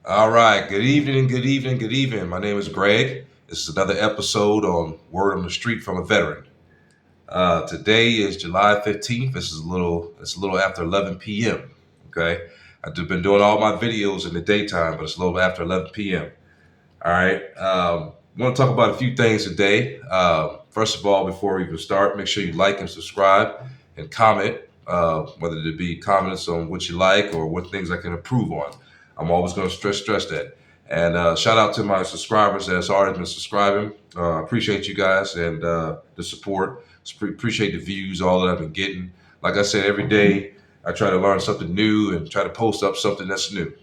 All right. Good evening. Good evening. Good evening. My name is Greg. This is another episode on Word on the Street from a Veteran. Today is July 15th. It's a little after 11 p.m. Okay. I've been doing all my videos in the daytime, but it's a little after 11 p.m. All right. I want to talk about a few things today. First of all, before we even start, make sure you like and subscribe and comment, whether it be comments on what you like or what things I can improve on. I'm always going to stress that. And shout out to my subscribers that's already been subscribing. Appreciate you guys and the support. Appreciate the views, all that I've been getting. Like I said, every day I try to learn something new and try to post up something that's new.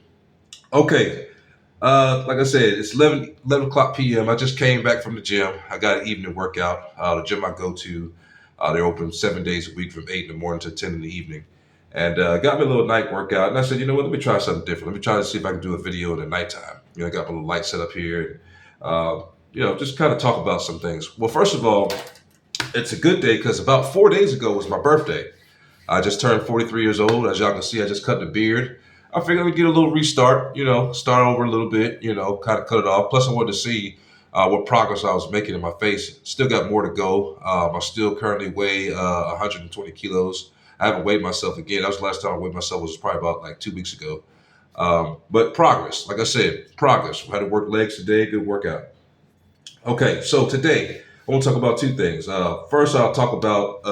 Okay. Like I said, it's 11 o'clock p.m. I just came back from the gym. I got an evening workout. The gym I go to, they're open 7 days a week from 8 in the morning to 10 in the evening. And got me a little night workout. And I said, you know what, let me try something different. Let me try to see if I can do a video in the nighttime. I got my little light set up here. And, just kind of talk about some things. Well, first of all, it's a good day because about 4 days ago was my birthday. I just turned 43 years old. As y'all can see, I just cut the beard. I figured I'd get a little restart, start over a little bit, kind of cut it off. Plus, I wanted to see what progress I was making in my face. Still got more to go. I still currently weigh 120 kilos. I haven't weighed myself again. That was the last time I weighed myself was probably about like 2 weeks ago. But progress, like I said, progress. I had to work legs today, good workout. Okay, so today I want to talk about two things. First, I'll talk about,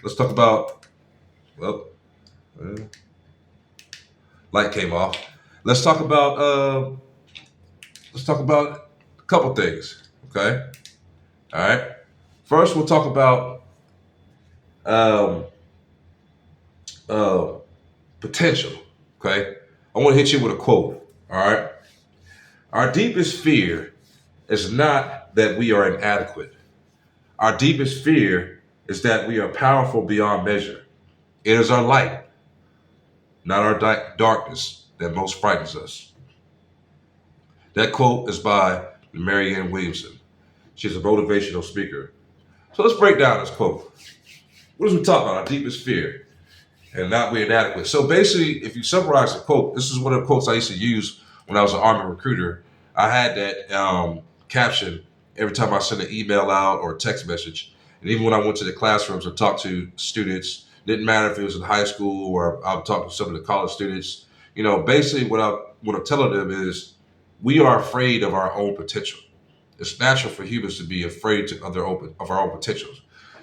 let's talk about, well, light came off. Let's talk about a couple things. Okay. All right. First, we'll talk about um, uh, potential. Okay. I want to hit you with a quote. All right. Our deepest fear is not that we are inadequate. Our deepest fear is that we are powerful beyond measure. It is our light, not our darkness, that most frightens us. That quote is by Marianne Williamson. She's a motivational speaker. So let's break down this quote. What is we talking about? Our deepest fear and not we're inadequate. So basically, if you summarize the quote, this is one of the quotes I used to use when I was an Army recruiter. I had that caption every time I sent an email out or a text message. And even when I went to the classrooms and talked to students, didn't matter if it was in high school or I would talk to some of the college students. Basically what I'm telling them is we are afraid of our own potential. It's natural for humans to be afraid of our own potentials.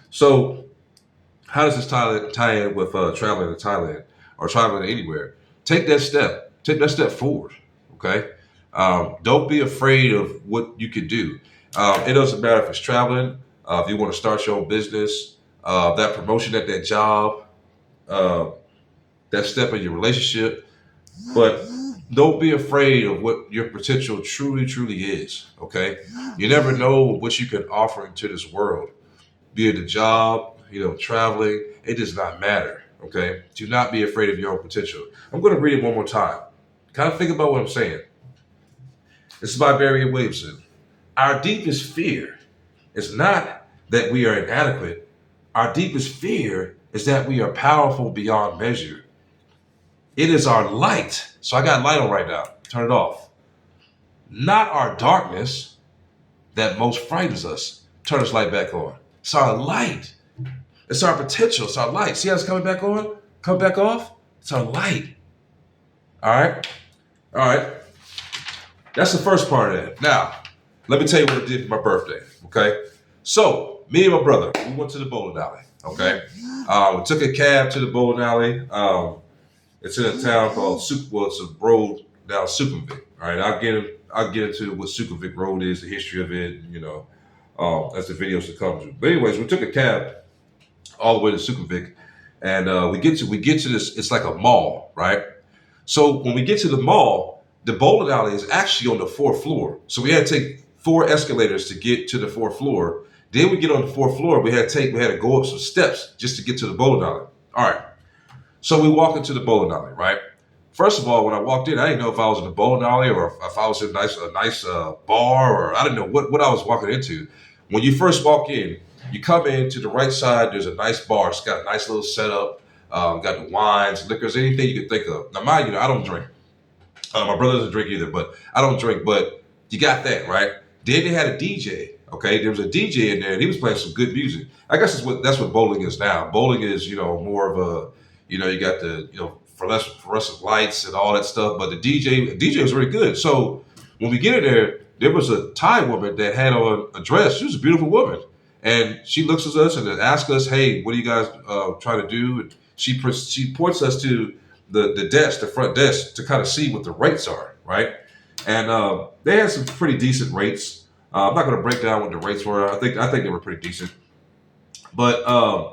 So how does this tie in with traveling to Thailand or traveling anywhere? Take that step. Take that step forward. Okay. Don't be afraid of what you can do. It doesn't matter if it's traveling, if you want to start your own business, that promotion at that job, uh, that step in your relationship. But don't be afraid of what your potential truly is. Okay. You never know what you can offer into this world, be it a job, traveling. It does not matter. Okay. Do not be afraid of your own potential. I'm going to read it one more time. Kind of think about what I'm saying. This is by Marianne Williamson. Our deepest fear is not that we are inadequate. Our deepest fear is that we are powerful beyond measure. It is our light. So I got light on right now. Turn it off. Not our darkness that most frightens us. Turn this light back on. It's our light. It's our potential. It's our light. See how it's coming back on? Come back off? It's our light. All right? All right. That's the first part of that. Now, let me tell you what I did for my birthday. Okay? So, me and my brother, we went to the bowling alley. Okay? We took a cab to the bowling alley. It's in a town called it's a road down Sukhumvit. All right, I'll get into what Sukhumvit Road is, the history of it, as the videos to come to. But anyways, we took a cab all the way to Sukhumvit, and we get to this. It's like a mall, right? So when we get to the mall, the bowling alley is actually on the fourth floor. So we had to take 4 escalators to get to the fourth floor. Then we get on the fourth floor. We had to go up some steps just to get to the bowling alley. All right. So we walk into the bowling alley, right? First of all, when I walked in, I didn't know if I was in a bowling alley or if I was in a nice bar, or I didn't know what I was walking into. When you first walk in, you come in to the right side. There's a nice bar. It's got a nice little setup. Got the wines, liquors, anything you can think of. Now, mind you, I don't drink. My brother doesn't drink either, but I don't drink. But you got that, right? Then they had a DJ. Okay, there was a DJ in there, and he was playing some good music. I guess that's what bowling is now. Bowling is more of a you got the fluorescent lights and all that stuff. But the DJ was really good. So when we get in there was a Thai woman that had on a dress. She was a beautiful woman, and she looks at us and asks us, "Hey, what are you guys trying to do?" And she points us to the front desk, to kind of see what the rates are, right? And they had some pretty decent rates. I'm not going to break down what the rates were. I think they were pretty decent. But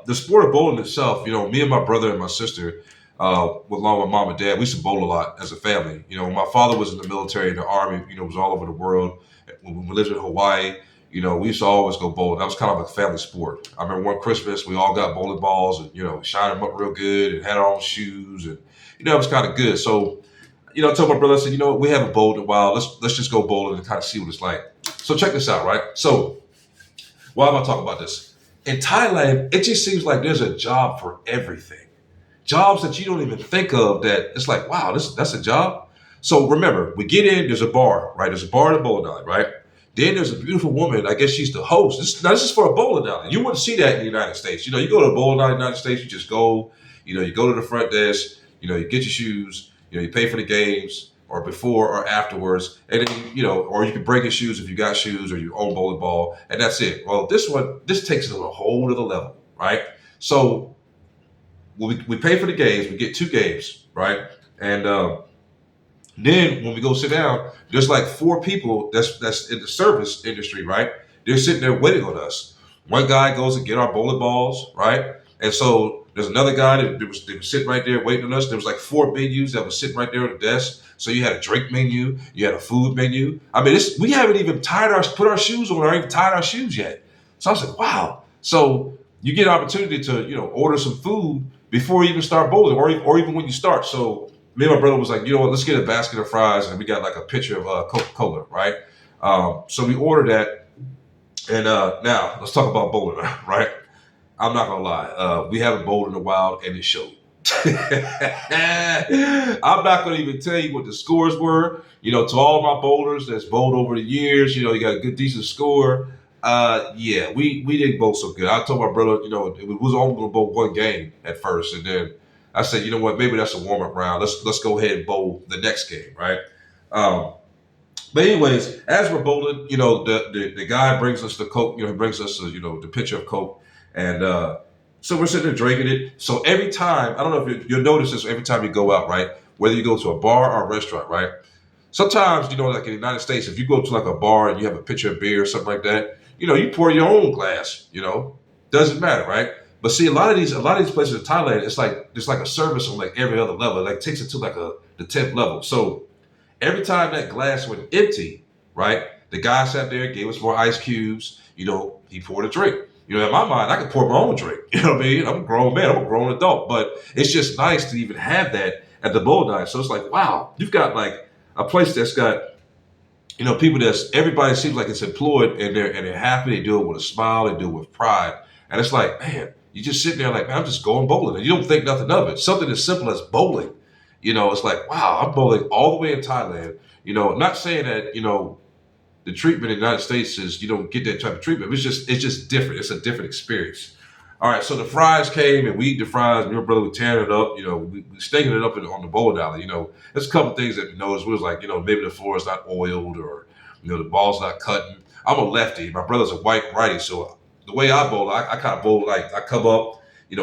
the sport of bowling itself, me and my brother and my sister, along with mom and dad, we used to bowl a lot as a family. My father was in the military, in the army, was all over the world. When we lived in Hawaii, we used to always go bowling. That was kind of like a family sport. I remember one Christmas, we all got bowling balls and, we shined them up real good and had our own shoes. And, it was kind of good. So, I told my brother, I said, we haven't bowled in a while. Let's just go bowling and kind of see what it's like. So check this out, right? So why am I talking about this? In Thailand, it just seems like there's a job for everything. Jobs that you don't even think of, that it's like, wow, that's a job. So remember, we get in, there's a bar, right? There's a bar in the bowling alley, right? Then there's a beautiful woman. I guess she's the host. This is for a bowling alley. You wouldn't see that in the United States. You go to a bowling alley in the United States, you just go, you go to the front desk, you get your shoes, you pay for the games, or before or afterwards, and then or you can break your shoes if you got shoes or your own bowling ball, and that's it. Well, this takes it to a whole other level, right? So we pay for the games, we get 2 games, right? And then when we go sit down, there's like 4 people that's in the service industry, right? They're sitting there waiting on us. One guy goes and get our bowling balls, right? And so there's another guy that was sitting right there waiting on us. There was like 4 menus that was sitting right there on the desk. So you had a drink menu, you had a food menu. I mean, we haven't even put our shoes on, or even tied our shoes yet. So I was like, wow. So you get an opportunity to, order some food before you even start bowling, or even when you start. So me and my brother was like, you know what, let's get a basket of fries, and we got like a pitcher of Coca-Cola, right? So we ordered that, and now let's talk about bowling, right? I'm not gonna lie, we haven't bowled in a while, and it showed. I'm not gonna even tell you what the scores were. To all my bowlers that's bowled over the years, you got a good decent score. Yeah, we didn't bowl so good. I told my brother, it was only gonna bowl 1 game at first, and then I said, you know what, maybe that's a warm up round. Let's go ahead and bowl the next game, right? But anyways, as we're bowling, the guy brings us the Coke. He brings us the pitcher of Coke, and so we're sitting there drinking it. So every time, I don't know if you'll notice this every time you go out, right? Whether you go to a bar or a restaurant, right? Sometimes, like in the United States, if you go to like a bar and you have a pitcher of beer or something like that, you pour your own glass. Doesn't matter, right? But see, a lot of these places in Thailand, it's like a service on like every other level. It like takes it to like the 10th level. So every time that glass went empty, right? The guy sat there, gave us more ice cubes. He poured a drink. In my mind, I could pour my own drink. You know what I mean? I'm a grown man. I'm a grown adult. But it's just nice to even have that at the bowling alley. So it's like, wow, you've got like a place that's got, people everybody seems like it's employed, and they're happy. They do it with a smile. They do it with pride. And it's like, man, you just sit there like, man, I'm just going bowling. And you don't think nothing of it. Something as simple as bowling. It's like, wow, I'm bowling all the way in Thailand. Not saying that, the treatment in the United States is you don't get that type of treatment. It's just different. It's a different experience. All right, so the fries came, and we eat the fries. Me and my brother, we tearing it up. We stinking it up on the bowling alley. There's a couple things that we noticed. We was like, maybe the floor is not oiled, or the ball's not cutting. I'm a lefty. My brother's a righty. So the way I bowl, I kind of bowl like I come up,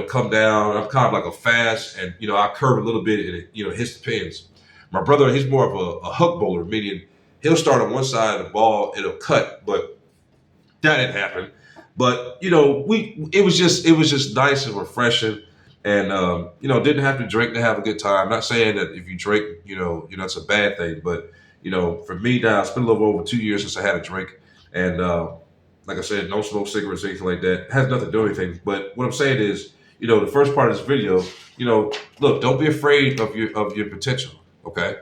come down. I'm kind of like a fast, and I curve a little bit, and it hits the pins. My brother, he's more of a hook bowler, meaning he'll start on one side of the ball, it'll cut, but that didn't happen. But it was just nice and refreshing, and didn't have to drink to have a good time. Not saying that if you drink, it's a bad thing, but for me now, it's been a little over 2 years since I had a drink, and like I said, no smoke cigarettes, anything like that. It has nothing to do with anything. But what I'm saying is, the first part of this video, look, don't be afraid of your potential. Okay,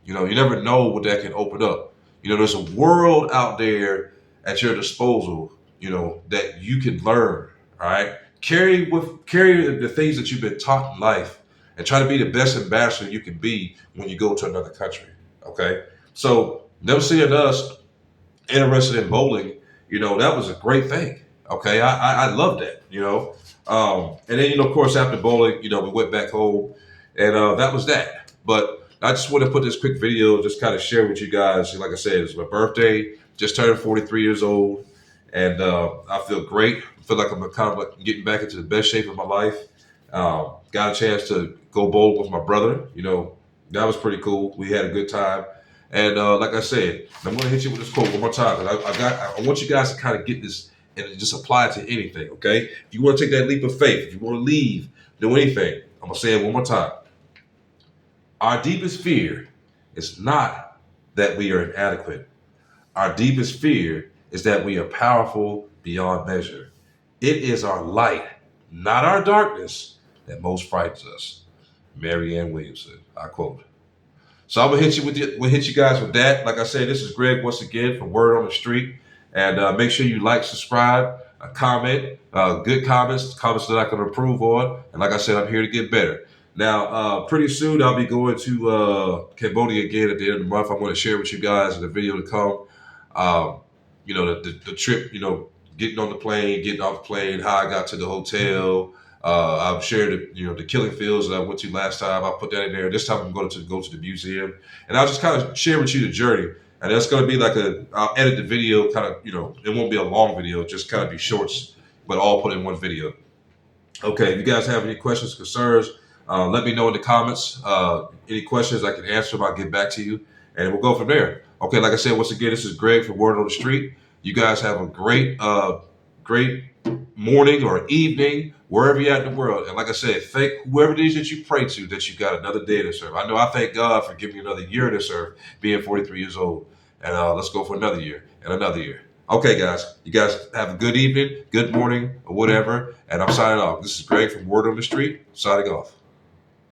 you never know what that can open up. There's a world out there at your disposal, that you can learn. All right, carry the things that you've been taught in life, and try to be the best ambassador you can be when you go to another country. Okay, so them seeing us interested in bowling, that was a great thing. Okay, I love that. And then of course after bowling, we went back home, and that was that. But I just want to put this quick video, just kind of share with you guys. Like I said, it's my birthday, just turned 43 years old, and I feel great. I feel like I'm kind of like getting back into the best shape of my life. Got a chance to go bowl with my brother. That was pretty cool. We had a good time. And like I said, I'm going to hit you with this quote one more time because I want you guys to kind of get this and just apply it to anything. Okay, if you want to take that leap of faith, if you want to leave, do anything, I'm going to say it one more time. Our deepest fear is not that we are inadequate. Our deepest fear is that we are powerful beyond measure. It is our light, not our darkness, that most frightens us. Marianne Williamson, I quote. So I'm gonna hit you we'll hit you guys with that. Like I said, this is Greg once again from Word on the Street, and make sure you like, subscribe, comment, good comments that I can improve on. And like I said, I'm here to get better. Now, pretty soon I'll be going to Cambodia again at the end of the month. I'm going to share with you guys in the video to come. The trip. Getting on the plane, getting off the plane, how I got to the hotel. I've shared the killing fields that I went to last time. I put that in there. This time I'm going to go to the museum, and I'll just kind of share with you the journey. And that's going to be like I'll edit the video kind of, it won't be a long video, just kind of be shorts, but all put in one video. Okay, if you guys have any questions, concerns, let me know in the comments. Any questions I can answer them, I'll get back to you, and we'll go from there. Okay, like I said, once again, this is Greg from Word on the Street. You guys have a great morning or evening, wherever you're at in the world. And like I said, thank whoever it is that you pray to that you got another day to serve. I know I thank God for giving me another year to serve, being 43 years old. And let's go for another year and another year. Okay, guys, you guys have a good evening, good morning, or whatever. And I'm signing off. This is Greg from Word on the Street, signing off.